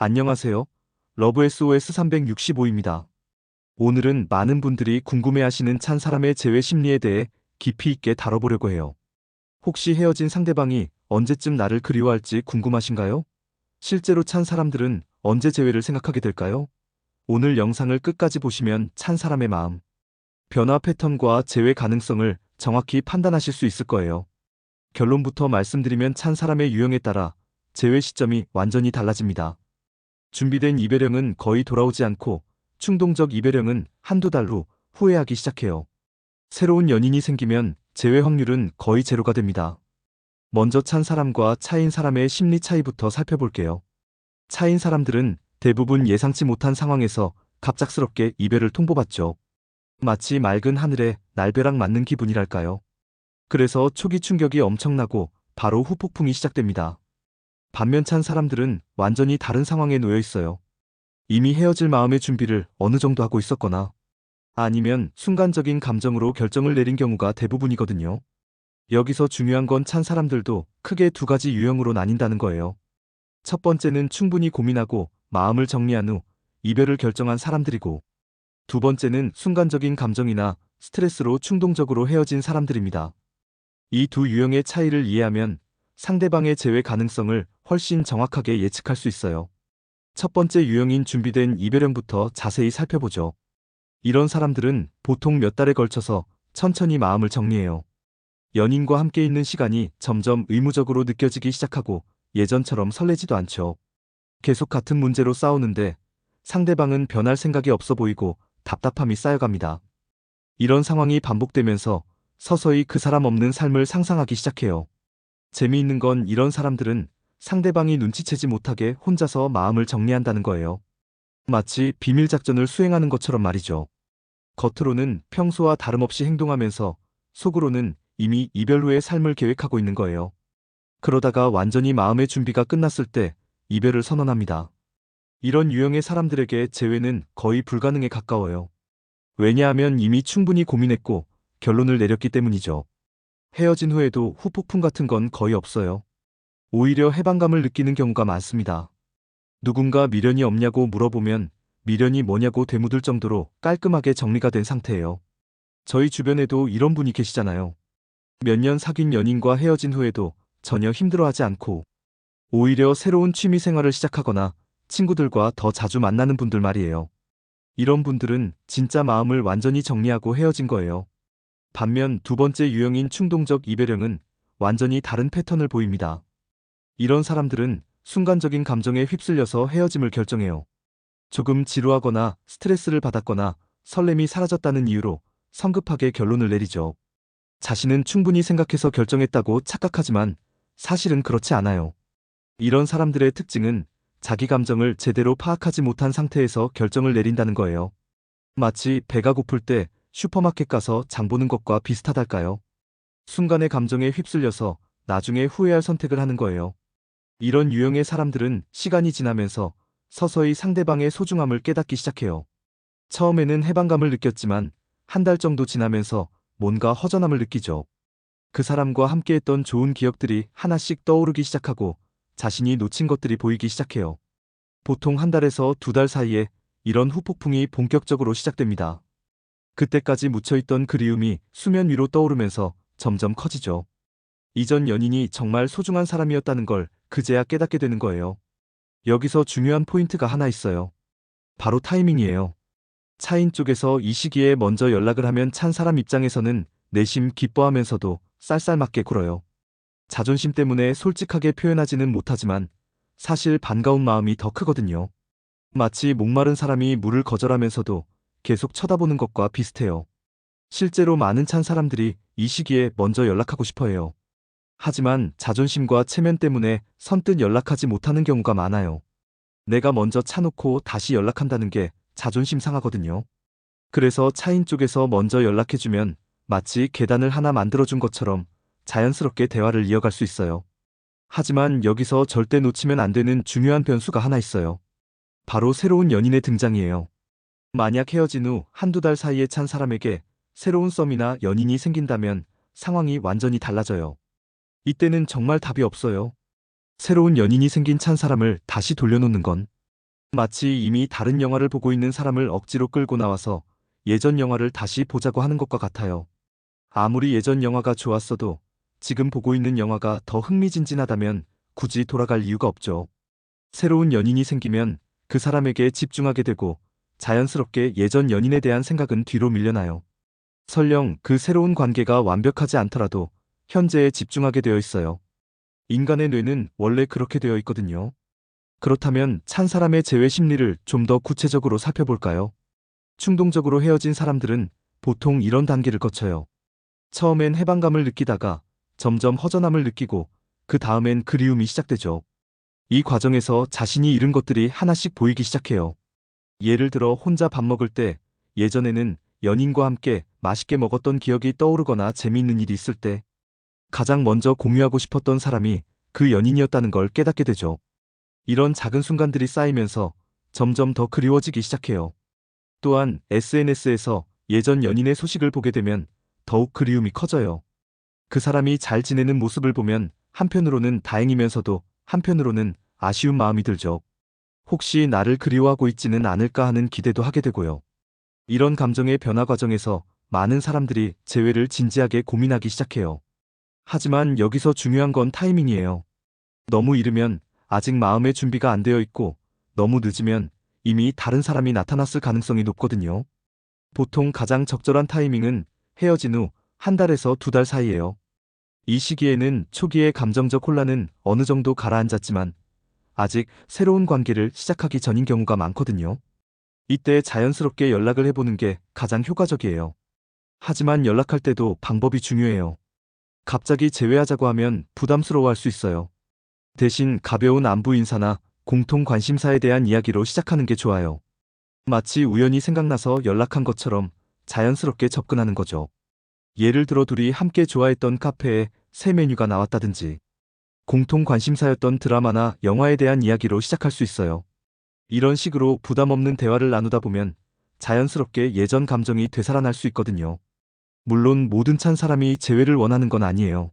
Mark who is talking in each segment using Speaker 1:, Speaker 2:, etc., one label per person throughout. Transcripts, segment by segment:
Speaker 1: 안녕하세요. 러브 SOS 365입니다. 오늘은 많은 분들이 궁금해하시는 찬 사람의 재회 심리에 대해 깊이 있게 다뤄보려고 해요. 혹시 헤어진 상대방이 언제쯤 나를 그리워할지 궁금하신가요? 실제로 찬 사람들은 언제 재회를 생각하게 될까요? 오늘 영상을 끝까지 보시면 찬 사람의 마음, 변화 패턴과 재회 가능성을 정확히 판단하실 수 있을 거예요. 결론부터 말씀드리면 찬 사람의 유형에 따라 재회 시점이 완전히 달라집니다. 준비된 이별형은 거의 돌아오지 않고 충동적 이별형은 한두 달 후 후회하기 시작해요. 새로운 연인이 생기면 재회 확률은 거의 제로가 됩니다. 먼저 찬 사람과 차인 사람의 심리 차이부터 살펴볼게요. 차인 사람들은 대부분 예상치 못한 상황에서 갑작스럽게 이별을 통보받죠. 마치 맑은 하늘에 날벼락 맞는 기분이랄까요. 그래서 초기 충격이 엄청나고 바로 후폭풍이 시작됩니다. 반면 찬 사람들은 완전히 다른 상황에 놓여 있어요. 이미 헤어질 마음의 준비를 어느 정도 하고 있었거나 아니면 순간적인 감정으로 결정을 내린 경우가 대부분이거든요. 여기서 중요한 건 찬 사람들도 크게 두 가지 유형으로 나뉜다는 거예요. 첫 번째는 충분히 고민하고 마음을 정리한 후 이별을 결정한 사람들이고, 두 번째는 순간적인 감정이나 스트레스로 충동적으로 헤어진 사람들입니다. 이 두 유형의 차이를 이해하면 상대방의 재회 가능성을 훨씬 정확하게 예측할 수 있어요. 첫 번째 유형인 준비된 이별형부터 자세히 살펴보죠. 이런 사람들은 보통 몇 달에 걸쳐서 천천히 마음을 정리해요. 연인과 함께 있는 시간이 점점 의무적으로 느껴지기 시작하고 예전처럼 설레지도 않죠. 계속 같은 문제로 싸우는데 상대방은 변할 생각이 없어 보이고 답답함이 쌓여갑니다. 이런 상황이 반복되면서 서서히 그 사람 없는 삶을 상상하기 시작해요. 재미있는 건 이런 사람들은 상대방이 눈치채지 못하게 혼자서 마음을 정리한다는 거예요. 마치 비밀 작전을 수행하는 것처럼 말이죠. 겉으로는 평소와 다름없이 행동하면서 속으로는 이미 이별 후의 삶을 계획하고 있는 거예요. 그러다가 완전히 마음의 준비가 끝났을 때 이별을 선언합니다. 이런 유형의 사람들에게 재회는 거의 불가능에 가까워요. 왜냐하면 이미 충분히 고민했고 결론을 내렸기 때문이죠. 헤어진 후에도 후폭풍 같은 건 거의 없어요. 오히려 해방감을 느끼는 경우가 많습니다. 누군가 미련이 없냐고 물어보면 미련이 뭐냐고 되묻을 정도로 깔끔하게 정리가 된 상태예요. 저희 주변에도 이런 분이 계시잖아요. 몇 년 사귄 연인과 헤어진 후에도 전혀 힘들어하지 않고 오히려 새로운 취미 생활을 시작하거나 친구들과 더 자주 만나는 분들 말이에요. 이런 분들은 진짜 마음을 완전히 정리하고 헤어진 거예요. 반면 두 번째 유형인 충동적 이별형은 완전히 다른 패턴을 보입니다. 이런 사람들은 순간적인 감정에 휩쓸려서 헤어짐을 결정해요. 조금 지루하거나 스트레스를 받았거나 설렘이 사라졌다는 이유로 성급하게 결론을 내리죠. 자신은 충분히 생각해서 결정했다고 착각하지만 사실은 그렇지 않아요. 이런 사람들의 특징은 자기 감정을 제대로 파악하지 못한 상태에서 결정을 내린다는 거예요. 마치 배가 고플 때 슈퍼마켓 가서 장 보는 것과 비슷하달까요? 순간의 감정에 휩쓸려서 나중에 후회할 선택을 하는 거예요. 이런 유형의 사람들은 시간이 지나면서 서서히 상대방의 소중함을 깨닫기 시작해요. 처음에는 해방감을 느꼈지만 한 달 정도 지나면서 뭔가 허전함을 느끼죠. 그 사람과 함께했던 좋은 기억들이 하나씩 떠오르기 시작하고 자신이 놓친 것들이 보이기 시작해요. 보통 한 달에서 두 달 사이에 이런 후폭풍이 본격적으로 시작됩니다. 그때까지 묻혀있던 그리움이 수면 위로 떠오르면서 점점 커지죠. 이전 연인이 정말 소중한 사람이었다는 걸 그제야 깨닫게 되는 거예요. 여기서 중요한 포인트가 하나 있어요. 바로 타이밍이에요. 차인 쪽에서 이 시기에 먼저 연락을 하면 찬 사람 입장에서는 내심 기뻐하면서도 쌀쌀맞게 굴어요. 자존심 때문에 솔직하게 표현하지는 못하지만 사실 반가운 마음이 더 크거든요. 마치 목마른 사람이 물을 거절하면서도 계속 쳐다보는 것과 비슷해요. 실제로 많은 찬 사람들이 이 시기에 먼저 연락하고 싶어 해요. 하지만 자존심과 체면 때문에 선뜻 연락하지 못하는 경우가 많아요. 내가 먼저 차놓고 다시 연락한다는 게 자존심 상하거든요. 그래서 차인 쪽에서 먼저 연락해주면 마치 계단을 하나 만들어준 것처럼 자연스럽게 대화를 이어갈 수 있어요. 하지만 여기서 절대 놓치면 안 되는 중요한 변수가 하나 있어요. 바로 새로운 연인의 등장이에요. 만약 헤어진 후 한두 달 사이에 찬 사람에게 새로운 썸이나 연인이 생긴다면 상황이 완전히 달라져요. 이때는 정말 답이 없어요. 새로운 연인이 생긴 찬 사람을 다시 돌려놓는 건 마치 이미 다른 영화를 보고 있는 사람을 억지로 끌고 나와서 예전 영화를 다시 보자고 하는 것과 같아요. 아무리 예전 영화가 좋았어도 지금 보고 있는 영화가 더 흥미진진하다면 굳이 돌아갈 이유가 없죠. 새로운 연인이 생기면 그 사람에게 집중하게 되고 자연스럽게 예전 연인에 대한 생각은 뒤로 밀려나요. 설령 그 새로운 관계가 완벽하지 않더라도 현재에 집중하게 되어 있어요. 인간의 뇌는 원래 그렇게 되어 있거든요. 그렇다면 찬 사람의 제외 심리를 좀 더 구체적으로 살펴볼까요? 충동적으로 헤어진 사람들은 보통 이런 단계를 거쳐요. 처음엔 해방감을 느끼다가 점점 허전함을 느끼고 그 다음엔 그리움이 시작되죠. 이 과정에서 자신이 잃은 것들이 하나씩 보이기 시작해요. 예를 들어 혼자 밥 먹을 때 예전에는 연인과 함께 맛있게 먹었던 기억이 떠오르거나 재미있는 일이 있을 때 가장 먼저 공유하고 싶었던 사람이 그 연인이었다는 걸 깨닫게 되죠. 이런 작은 순간들이 쌓이면서 점점 더 그리워지기 시작해요. 또한 SNS에서 예전 연인의 소식을 보게 되면 더욱 그리움이 커져요. 그 사람이 잘 지내는 모습을 보면 한편으로는 다행이면서도 한편으로는 아쉬운 마음이 들죠. 혹시 나를 그리워하고 있지는 않을까 하는 기대도 하게 되고요. 이런 감정의 변화 과정에서 많은 사람들이 재회를 진지하게 고민하기 시작해요. 하지만 여기서 중요한 건 타이밍이에요. 너무 이르면 아직 마음의 준비가 안 되어 있고 너무 늦으면 이미 다른 사람이 나타났을 가능성이 높거든요. 보통 가장 적절한 타이밍은 헤어진 후 한 달에서 두 달 사이예요. 이 시기에는 초기의 감정적 혼란은 어느 정도 가라앉았지만 아직 새로운 관계를 시작하기 전인 경우가 많거든요. 이때 자연스럽게 연락을 해보는 게 가장 효과적이에요. 하지만 연락할 때도 방법이 중요해요. 갑자기 재회하자고 하면 부담스러워할 수 있어요. 대신 가벼운 안부 인사나 공통 관심사에 대한 이야기로 시작하는 게 좋아요. 마치 우연히 생각나서 연락한 것처럼 자연스럽게 접근하는 거죠. 예를 들어 둘이 함께 좋아했던 카페에 새 메뉴가 나왔다든지 공통 관심사였던 드라마나 영화에 대한 이야기로 시작할 수 있어요. 이런 식으로 부담 없는 대화를 나누다 보면 자연스럽게 예전 감정이 되살아날 수 있거든요. 물론 모든 찬 사람이 재회를 원하는 건 아니에요.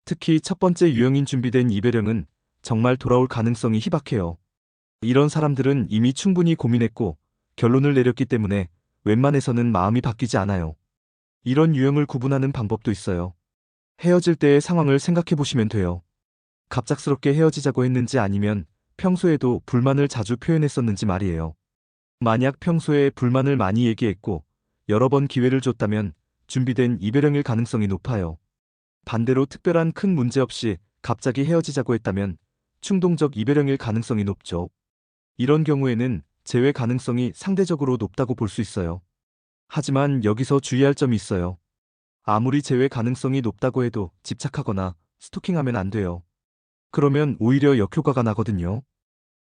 Speaker 1: 특히 첫 번째 유형인 준비된 이별형은 정말 돌아올 가능성이 희박해요. 이런 사람들은 이미 충분히 고민했고 결론을 내렸기 때문에 웬만해서는 마음이 바뀌지 않아요. 이런 유형을 구분하는 방법도 있어요. 헤어질 때의 상황을 생각해 보시면 돼요. 갑작스럽게 헤어지자고 했는지 아니면 평소에도 불만을 자주 표현했었는지 말이에요. 만약 평소에 불만을 많이 얘기했고 여러 번 기회를 줬다면 준비된 이별형일 가능성이 높아요. 반대로 특별한 큰 문제 없이 갑자기 헤어지자고 했다면 충동적 이별형일 가능성이 높죠. 이런 경우에는 재회 가능성이 상대적으로 높다고 볼 수 있어요. 하지만 여기서 주의할 점이 있어요. 아무리 재회 가능성이 높다고 해도 집착하거나 스토킹하면 안 돼요. 그러면 오히려 역효과가 나거든요.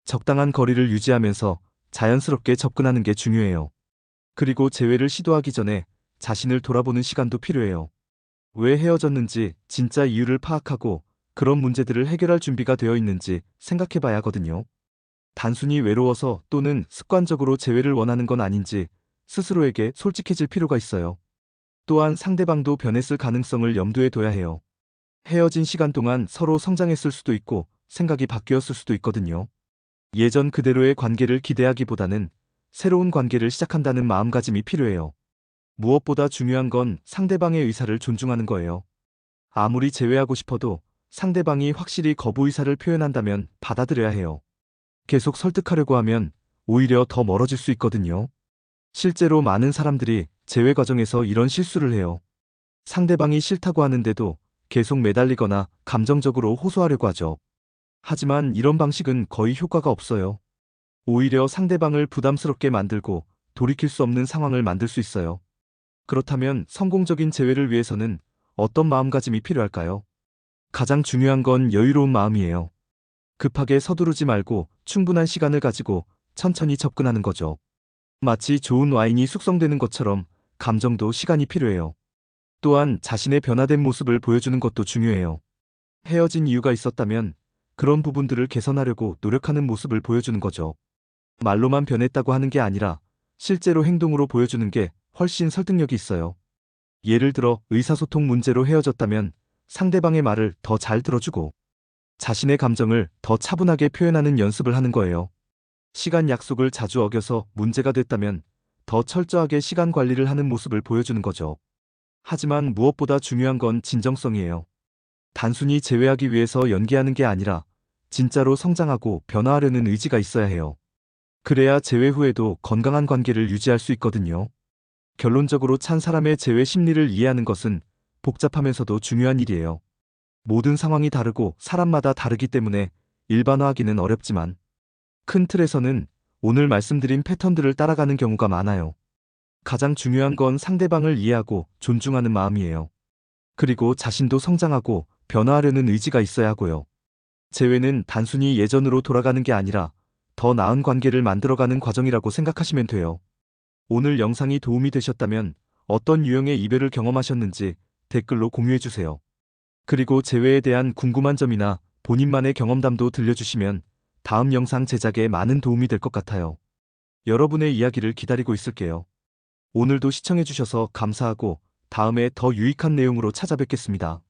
Speaker 1: 적당한 거리를 유지하면서 자연스럽게 접근하는 게 중요해요. 그리고 재회를 시도하기 전에 자신을 돌아보는 시간도 필요해요. 왜 헤어졌는지 진짜 이유를 파악하고 그런 문제들을 해결할 준비가 되어 있는지 생각해 봐야 하거든요. 단순히 외로워서 또는 습관적으로 재회를 원하는 건 아닌지 스스로에게 솔직해질 필요가 있어요. 또한 상대방도 변했을 가능성을 염두에 둬야 해요. 헤어진 시간 동안 서로 성장했을 수도 있고 생각이 바뀌었을 수도 있거든요. 예전 그대로의 관계를 기대하기보다는 새로운 관계를 시작한다는 마음가짐이 필요해요. 무엇보다 중요한 건 상대방의 의사를 존중하는 거예요. 아무리 제외하고 싶어도 상대방이 확실히 거부 의사를 표현한다면 받아들여야 해요. 계속 설득하려고 하면 오히려 더 멀어질 수 있거든요. 실제로 많은 사람들이 재회 과정에서 이런 실수를 해요. 상대방이 싫다고 하는데도 계속 매달리거나 감정적으로 호소하려고 하죠. 하지만 이런 방식은 거의 효과가 없어요. 오히려 상대방을 부담스럽게 만들고 돌이킬 수 없는 상황을 만들 수 있어요. 그렇다면 성공적인 재회를 위해서는 어떤 마음가짐이 필요할까요? 가장 중요한 건 여유로운 마음이에요. 급하게 서두르지 말고 충분한 시간을 가지고 천천히 접근하는 거죠. 마치 좋은 와인이 숙성되는 것처럼 감정도 시간이 필요해요. 또한 자신의 변화된 모습을 보여주는 것도 중요해요. 헤어진 이유가 있었다면 그런 부분들을 개선하려고 노력하는 모습을 보여주는 거죠. 말로만 변했다고 하는 게 아니라 실제로 행동으로 보여주는 게 훨씬 설득력이 있어요. 예를 들어 의사소통 문제로 헤어졌다면 상대방의 말을 더 잘 들어주고 자신의 감정을 더 차분하게 표현하는 연습을 하는 거예요. 시간 약속을 자주 어겨서 문제가 됐다면 더 철저하게 시간 관리를 하는 모습을 보여주는 거죠. 하지만 무엇보다 중요한 건 진정성이에요. 단순히 제외하기 위해서 연기하는 게 아니라 진짜로 성장하고 변화하려는 의지가 있어야 해요. 그래야 재회 후에도 건강한 관계를 유지할 수 있거든요. 결론적으로 찬 사람의 재회 심리를 이해하는 것은 복잡하면서도 중요한 일이에요. 모든 상황이 다르고 사람마다 다르기 때문에 일반화하기는 어렵지만 큰 틀에서는 오늘 말씀드린 패턴들을 따라가는 경우가 많아요. 가장 중요한 건 상대방을 이해하고 존중하는 마음이에요. 그리고 자신도 성장하고 변화하려는 의지가 있어야 하고요. 재회는 단순히 예전으로 돌아가는 게 아니라 더 나은 관계를 만들어가는 과정이라고 생각하시면 돼요. 오늘 영상이 도움이 되셨다면 어떤 유형의 이별을 경험하셨는지 댓글로 공유해주세요. 그리고 재회에 대한 궁금한 점이나 본인만의 경험담도 들려주시면 다음 영상 제작에 많은 도움이 될 것 같아요. 여러분의 이야기를 기다리고 있을게요. 오늘도 시청해주셔서 감사하고 다음에 더 유익한 내용으로 찾아뵙겠습니다.